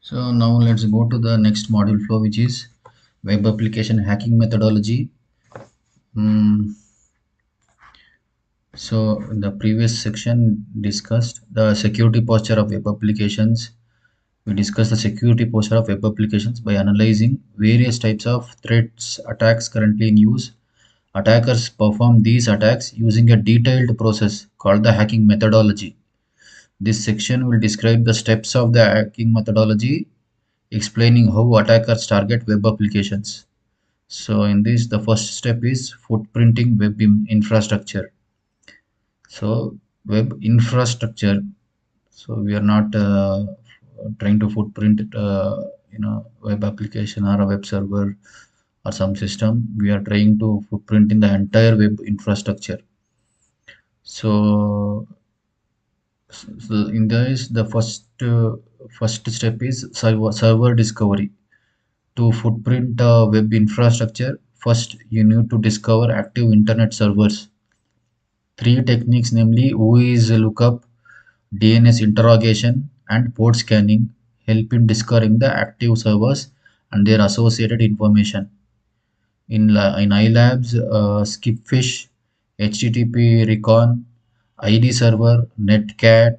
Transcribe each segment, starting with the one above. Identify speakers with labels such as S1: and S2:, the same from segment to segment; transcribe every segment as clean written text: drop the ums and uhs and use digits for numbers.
S1: So now let's go to the next module flow, which is web application hacking methodology. Mm, so in the previous section discussed the security posture of web applications. We discussed the security posture of web applications by analyzing various types of threats attacks currently in use. Attackers perform these attacks using a detailed process called the hacking methodology. This section will describe the steps of the hacking methodology, explaining how attackers target web applications. So in this, the first step is footprinting web infrastructure. So web infrastructure. So we are not trying to footprint, web application or a web server or some system. We are trying to footprint in the entire web infrastructure. So, so in this, the first step is server discovery. To footprint a web infrastructure, first you need to discover active internet servers. Three techniques, namely whois lookup, DNS interrogation, and port scanning, help in discovering the active servers and their associated information. In iLabs, Skipfish, HTTP Recon, ID Server, Netcat,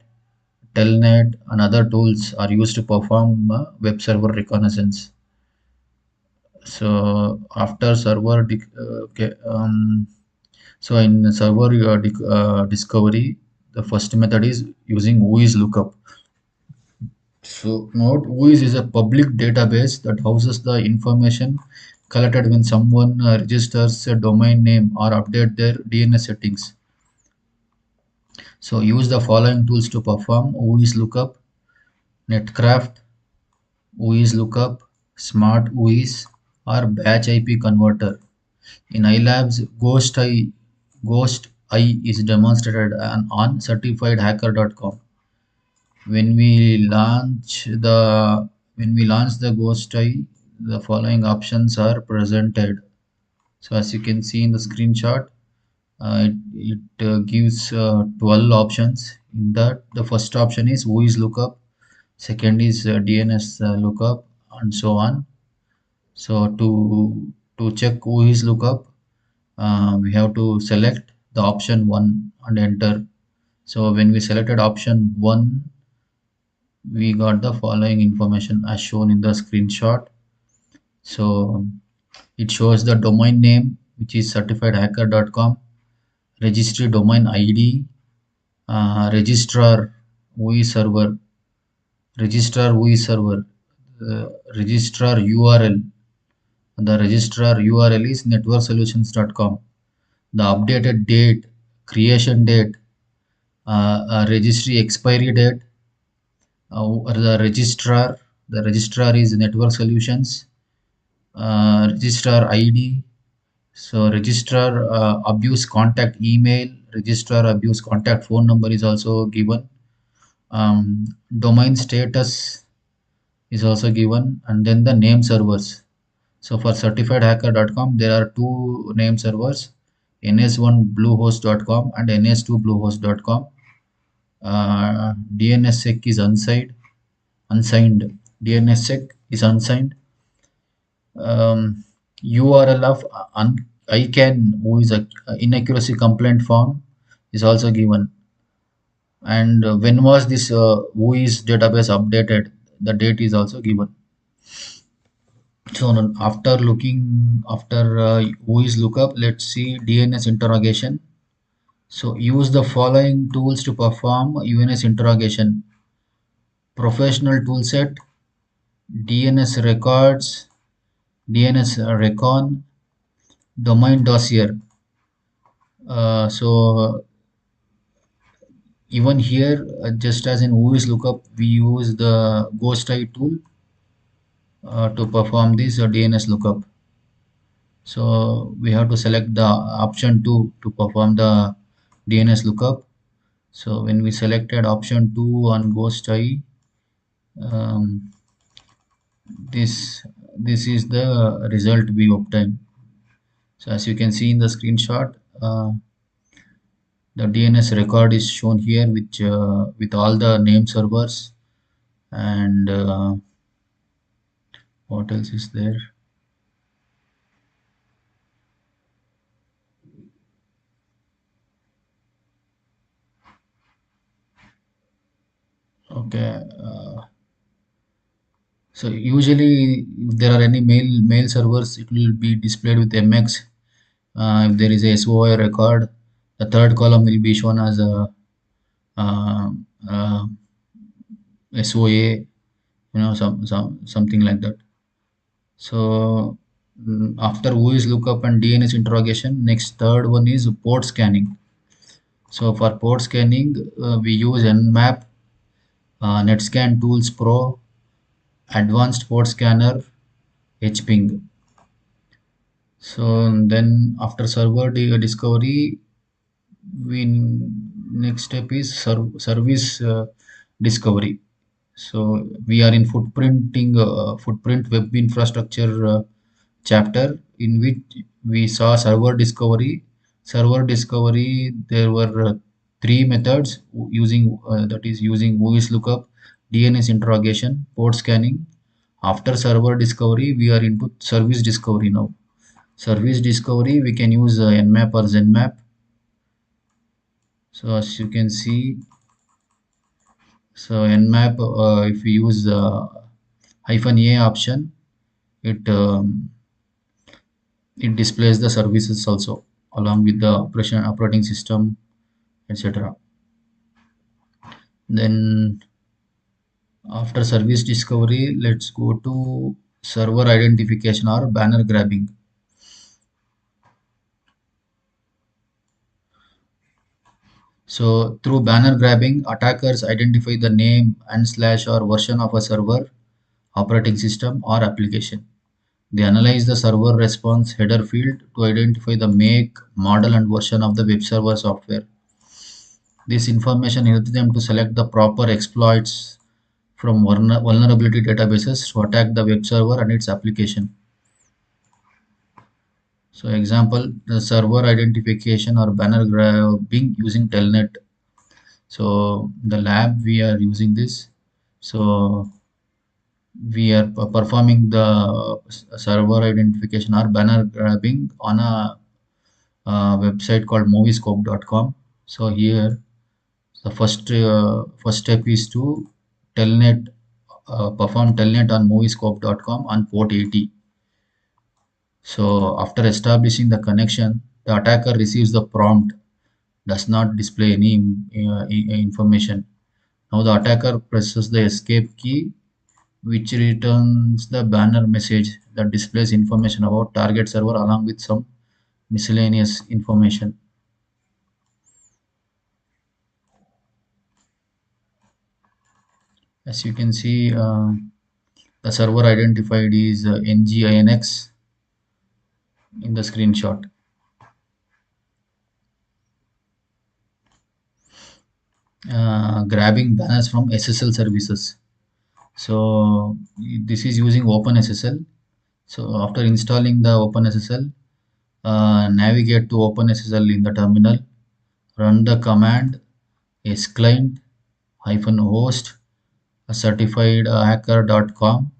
S1: Telnet, and other tools are used to perform web server reconnaissance. So after so in server discovery, the first method is using whois lookup. So note whois is a public database that houses the information collected when someone registers a domain name or update their DNS settings. So use the following tools to perform whois lookup: Netcraft, whois lookup, Smart whois, or Batch IP converter. In iLabs, Ghost I is demonstrated on certifiedhacker.com. When we launch the Ghost I, the following options are presented. So as you can see in the screenshot, it gives 12 options. In that, the first option is whois lookup, second is DNS lookup, and so on. So to check whois lookup, we have to select the option 1 and enter. So when we selected option 1, we got the following information as shown in the screenshot. So it shows the domain name, which is certifiedhacker.com, registry domain ID, registrar whois server, registrar URL. The registrar URL is networksolutions.com. The updated date, creation date, registry expiry date, the registrar is Network Solutions, registrar ID, so registrar abuse contact email, registrar abuse contact phone number is also given. Domain status is also given, and then the name servers. So for certifiedhacker.com, there are two name servers, ns1bluehost.com and ns2bluehost.com. DNSSEC is unsigned. DNSSEC is unsigned. URL of ICANN, who is a inaccuracy complaint form, is also given. And when was this whois database updated? The date is also given. So after whois lookup, let's see DNS interrogation. So use the following tools to perform UNS interrogation: professional toolset, DNS records, DNS recon, domain dossier. So even here, just as in whois lookup, we use the ghost I tool to perform this DNS lookup. So we have to select the option 2 to perform the DNS lookup. So when we selected option 2 on ghost I, this is the result we obtained. So as you can see in the screenshot, the DNS record is shown here with all the name servers, and What else is there? Okay. So usually, if there are any mail servers, it will be displayed with MX. If there is a SOI record, the third column will be shown as a uh, uh, SOA, something like that. So after OS lookup and DNS interrogation, next third one is port scanning. So for port scanning, we use Nmap, NetScan Tools Pro, Advanced Port Scanner, HPing. So then after server discovery, we next step is service discovery. So we are in footprint web infrastructure chapter, in which we saw server discovery. Server discovery, there were three methods using, that is using OS lookup, DNS interrogation, port scanning. After server discovery, we are into service discovery now. Service discovery, we can use Nmap or Zenmap. So as you can see, so Nmap, if we use -a option, it displays the services also along with the operating system, etc. Then after service discovery, let's go to server identification or banner grabbing. So through banner grabbing, attackers identify the name and slash or version of a server, operating system, or application. They analyze the server response header field to identify the make, model, and version of the web server software. This information helps them to select the proper exploits from vulnerability databases to attack the web server and its application. So example, the server identification or banner grabbing using Telnet. So the lab we are using this. So we are performing the server identification or banner grabbing on a website called moviescope.com. So here the first step is to telnet perform telnet on moviescope.com on port 80. So after establishing the connection, the attacker receives the prompt, does not display any information. Now the attacker presses the escape key, which returns the banner message that displays information about target server along with some miscellaneous information. As you can see, the server identified is NGINX in the screenshot. Grabbing banners from SSL services. So this is using OpenSSL. So after installing the OpenSSL, navigate to OpenSSL in the terminal, run the command sclient -host certified hacker.com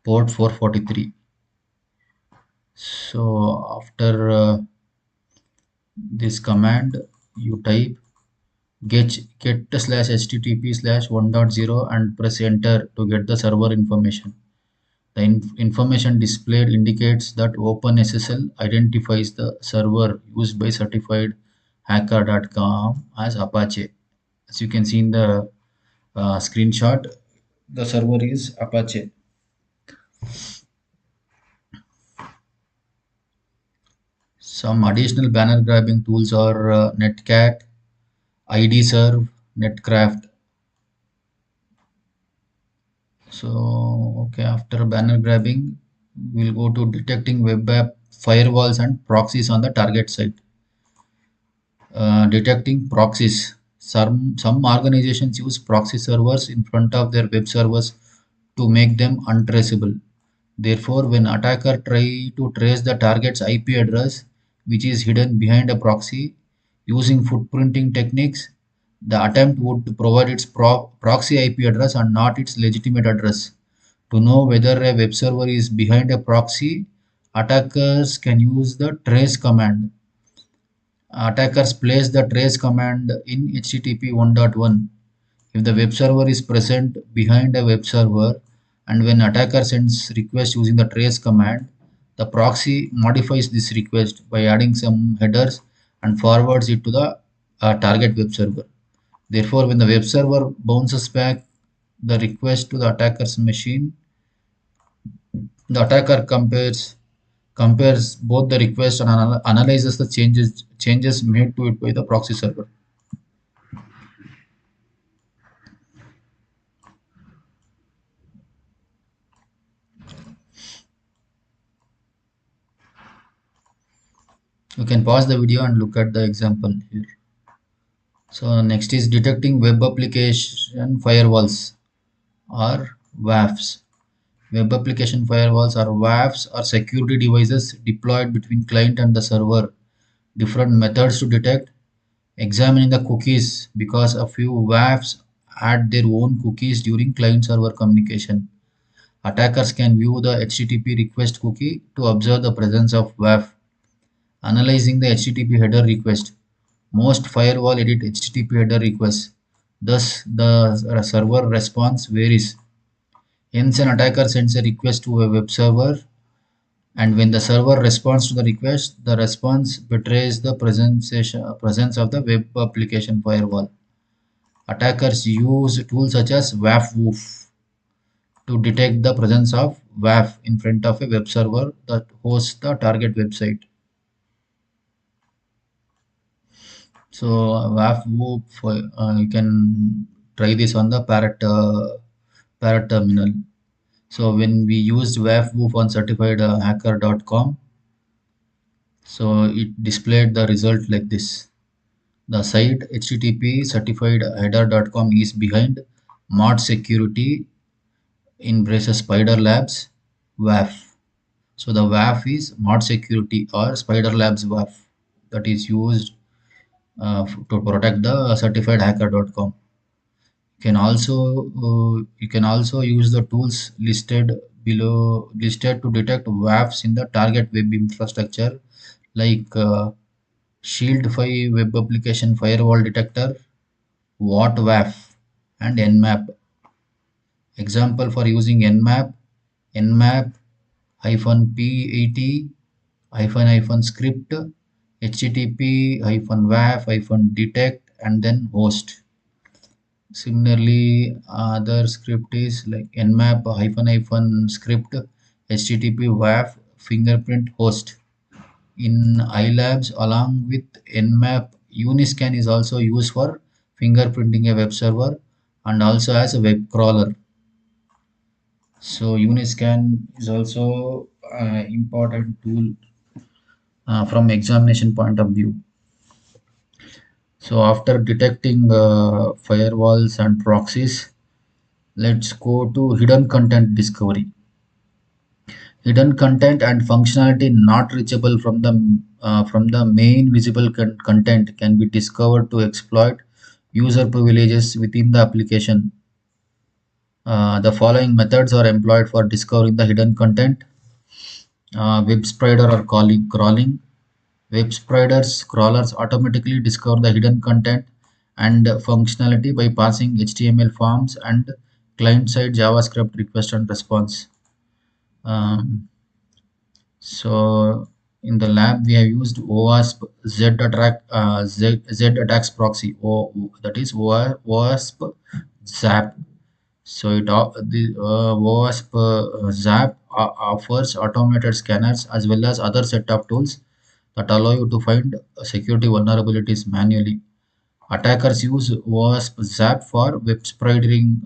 S1: port 443. So after this command, you type get/http/1.0 and press enter to get the server information. The information displayed indicates that OpenSSL identifies the server used by certified hacker.com as Apache. As you can see in the screenshot, the server is Apache. Some additional banner grabbing tools are Netcat, IDserve, Netcraft. So, okay, after banner grabbing, we'll go to detecting web app firewalls and proxies on the target site. Detecting proxies. Some organizations use proxy servers in front of their web servers to make them untraceable. Therefore, when attacker try to trace the target's IP address, which is hidden behind a proxy, using footprinting techniques, the attempt would provide its proxy IP address and not its legitimate address. To know whether a web server is behind a proxy, attackers can use the trace command. Attackers place the trace command in HTTP 1.1. If the web server is present behind a web server, and when attacker sends request using the trace command, the proxy modifies this request by adding some headers and forwards it to the target web server. Therefore, when the web server bounces back the request to the attacker's machine, the attacker compares both the request and analyzes the changes made to it by the proxy server. You can pause the video and look at the example here. So next is detecting web application firewalls or WAFs. Web application firewalls or WAFs are security devices deployed between client and the server. Different methods to detect: examining the cookies, because a few WAFs add their own cookies during client server communication. Attackers can view the HTTP request cookie to observe the presence of WAF. Analyzing the HTTP header request. Most firewall edit HTTP header requests. Thus, the server response varies. Hence, an attacker sends a request to a web server, and when the server responds to the request, the response betrays the presence of the web application firewall. Attackers use tools such as WAF to detect the presence of WAF in front of a web server that hosts the target website. So WAF whoop, you can try this on the parrot terminal. So when we used WAF woof on certifiedhacker.com, so it displayed the result like this. The site http certifiedheader.com is behind mod security in braces spider labs WAF. So the WAF is mod security or spider labs WAF that is used to protect the certifiedhacker.com. You can also use the tools listed to detect WAFs in the target web infrastructure, like Shield 5 web application firewall detector, WAF, and Nmap. Example for using Nmap -p80 script, http -waf detect, and then host. Similarly, other script is like nmap script http waf fingerprint host. In iLabs, along with nmap, Uniscan is also used for fingerprinting a web server and also as a web crawler. So Uniscan is also an important tool from examination point of view. So after detecting firewalls and proxies, let's go to hidden content discovery. Hidden content and functionality not reachable from the main visible content can be discovered to exploit user privileges within the application. The following methods are employed for discovering the hidden content: web spreader or crawling. Web spreaders crawlers automatically discover the hidden content and functionality by passing HTML forms and client-side JavaScript request and response. Um, so in the lab we have used OWASP Z attacks proxy, that is OWASP ZAP. So the OWASP ZAP offers automated scanners as well as other set of tools that allow you to find security vulnerabilities manually. Attackers use OWASP ZAP for web spidering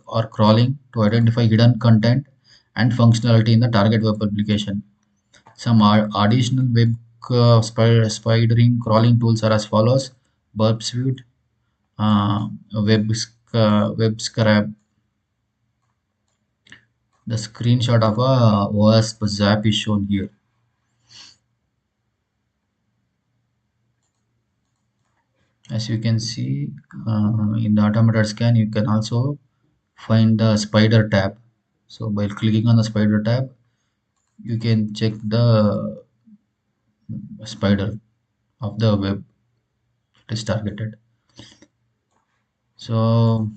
S1: or crawling to identify hidden content and functionality in the target web application. Some additional web spidering crawling tools are as follows: Burp Suite, Web Scrap. The screenshot of a OWASP ZAP is shown here. As you can see in the automated scan, you can also find the spider tab. So by clicking on the spider tab, you can check the spider of the web it is targeted. So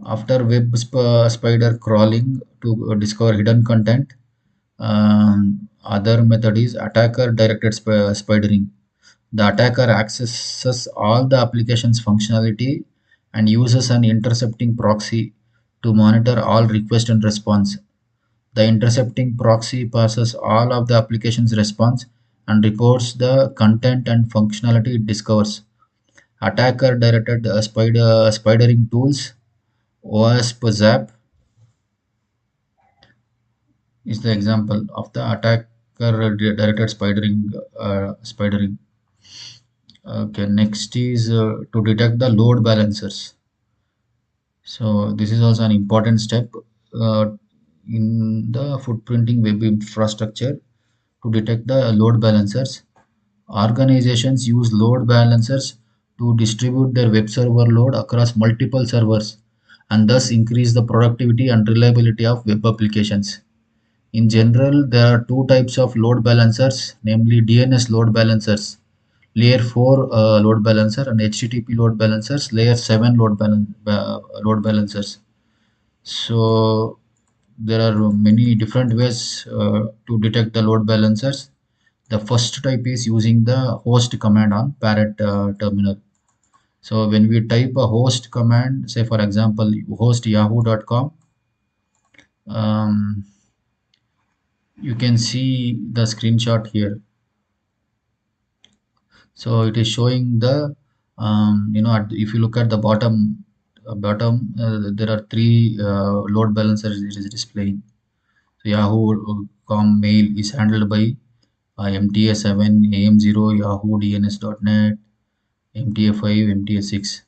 S1: after spider crawling to discover hidden content, other method is attacker directed spidering. The attacker accesses all the application's functionality and uses an intercepting proxy to monitor all request and response. The intercepting proxy passes all of the application's response and reports the content and functionality it discovers. Attacker directed spidering tools, OWASP Zap, is the example of the attacker directed spidering. Okay, next is to detect the load balancers. So this is also an important step uh, in the footprinting web infrastructure to detect the load balancers. Organizations use load balancers to distribute their web server load across multiple servers and thus increase the productivity and reliability of web applications. In general, there are two types of load balancers, namely DNS load balancers, layer 4 load balancer, and HTTP load balancers, layer 7 load balancers. So there are many different ways to detect the load balancers. The first type is using the host command on parent terminal. So when we type a host command, say for example, host yahoo.com, um, you can see the screenshot here. So it is showing the if you look at the bottom, there are three load balancers it is displaying. So Yahoo.com mail is handled by MTA7, AM0, Yahoo DNS.net, MTA5, MTA6.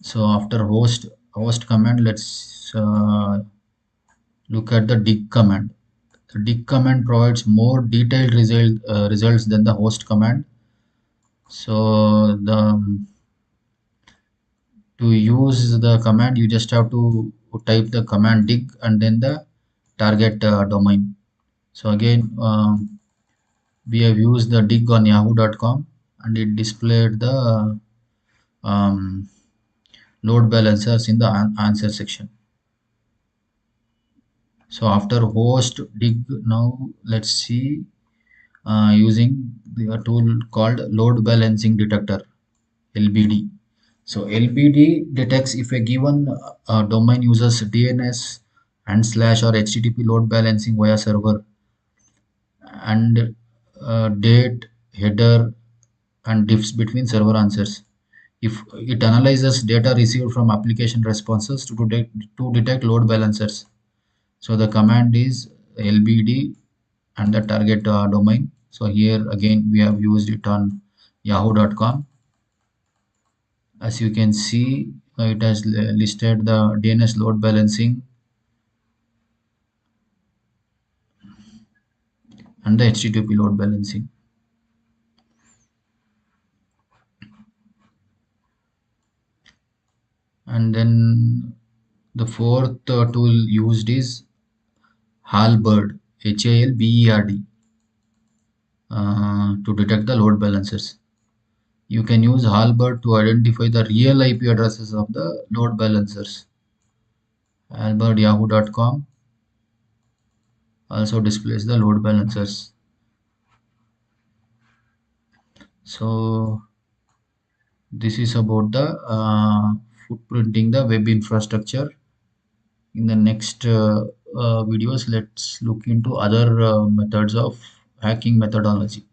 S1: So after host command, let's look at the dig command. The dig command provides more detailed results than the host command. So to use the command, you just have to type the command dig and then the target domain. So again, we have used the dig on yahoo.com and it displayed the um, load balancers in the answer section. So after host dig, now let's see using the tool called load balancing detector, LBD. So LBD detects if a given domain uses DNS and slash or HTTP load balancing via server and date, header, and diffs between server answers. If it analyzes data received from application responses to detect load balancers. So the command is lbd and the target domain. So here again we have used it on yahoo.com. As you can see, it has listed the DNS load balancing and the HTTP load balancing. And then the fourth tool used is Halberd, HALBERD, to detect the load balancers. You can use Halberd to identify the real IP addresses of the load balancers. Halberd yahoo.com also displays the load balancers. So this is about the footprinting the web infrastructure. In the next videos, let's look into other methods of hacking methodology.